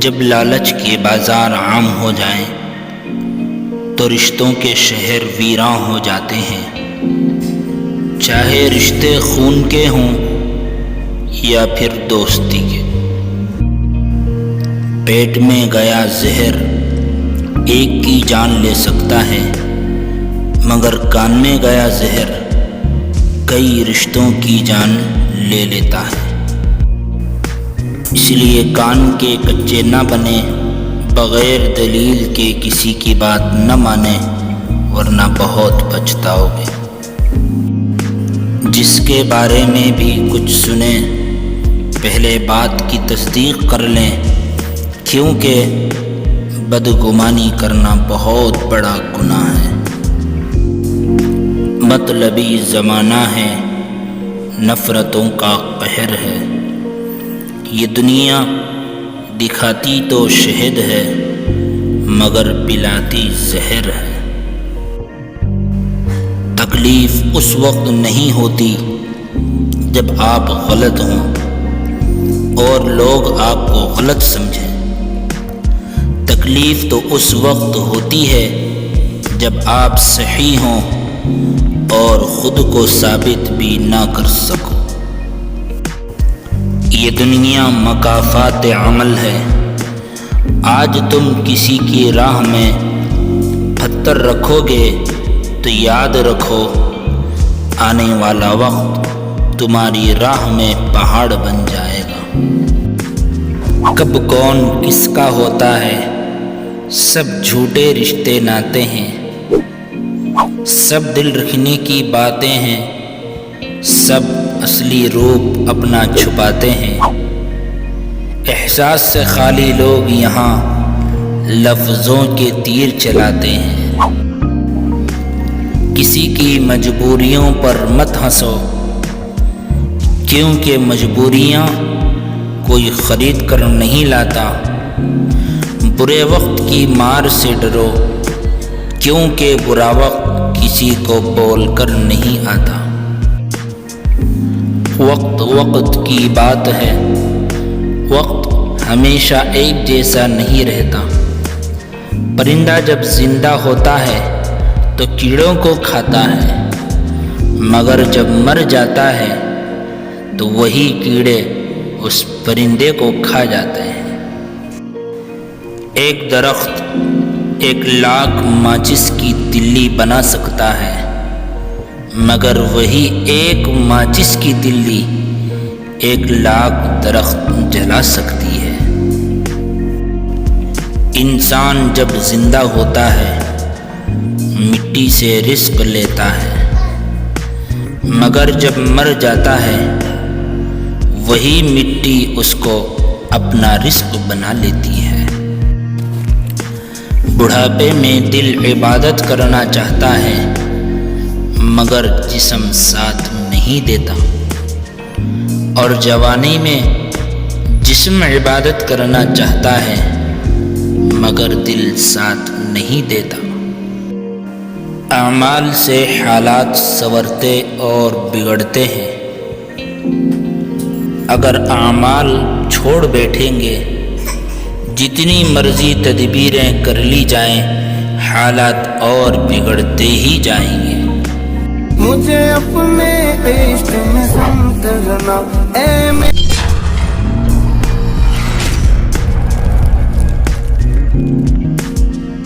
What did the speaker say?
جب لالچ کے بازار عام ہو جائیں تو رشتوں کے شہر ویراں ہو جاتے ہیں، چاہے رشتے خون کے ہوں یا پھر دوستی کے۔ پیٹ میں گیا زہر ایک کی جان لے سکتا ہے، مگر کان میں گیا زہر کئی رشتوں کی جان لے لیتا ہے۔ اس لیے کان کے کچے نہ بنے، بغیر دلیل کے کسی کی بات نہ مانے، ورنہ بہت پچھتاؤ گے۔ جس کے بارے میں بھی کچھ سنیں پہلے بات کی تصدیق کر لیں، کیونکہ بدگمانی کرنا بہت بڑا گناہ ہے۔ مطلبی زمانہ ہے، نفرتوں کا قہر ہے، یہ دنیا دکھاتی تو شہد ہے مگر پلاتی زہر ہے۔ تکلیف اس وقت نہیں ہوتی جب آپ غلط ہوں اور لوگ آپ کو غلط سمجھیں، تکلیف تو اس وقت ہوتی ہے جب آپ صحیح ہوں اور خود کو ثابت بھی نہ کر سکو۔ یہ دنیا مکافات عمل ہے، آج تم کسی کی راہ میں پتھر رکھو گے تو یاد رکھو آنے والا وقت تمہاری راہ میں پہاڑ بن جائے گا۔ کب کون کس کا ہوتا ہے، سب جھوٹے رشتے ناتے ہیں، سب دل رکھنے کی باتیں ہیں، سب اصلی روپ اپنا چھپاتے ہیں۔ احساس سے خالی لوگ یہاں لفظوں کے تیر چلاتے ہیں۔ کسی کی مجبوریوں پر مت ہنسو، کیونکہ مجبوریاں کوئی خرید کر نہیں لاتا۔ برے وقت کی مار سے ڈرو، کیونکہ برا وقت کسی کو بول کر نہیں آتا۔ وقت وقت کی بات ہے، وقت ہمیشہ ایک جیسا نہیں رہتا۔ پرندہ جب زندہ ہوتا ہے تو کیڑوں کو کھاتا ہے، مگر جب مر جاتا ہے تو وہی کیڑے اس پرندے کو کھا جاتے ہیں۔ ایک درخت 1,00,000 ماچس کی تلی بنا سکتا ہے، مگر وہی ایک ماچس کی تلی 1,00,000 درخت جلا سکتی ہے۔ انسان جب زندہ ہوتا ہے مٹی سے رزق لیتا ہے، مگر جب مر جاتا ہے وہی مٹی اس کو اپنا رزق بنا لیتی ہے۔ بڑھاپے میں دل عبادت کرنا چاہتا ہے مگر جسم ساتھ نہیں دیتا، اور جوانی میں جسم عبادت کرنا چاہتا ہے مگر دل ساتھ نہیں دیتا۔ اعمال سے حالات سنورتے اور بگڑتے ہیں، اگر اعمال چھوڑ بیٹھیں گے جتنی مرضی تدبیریں کر لی جائیں حالات اور بگڑتے ہی جائیں گے۔ مجھے اپنے عشق میں سمجھنا اے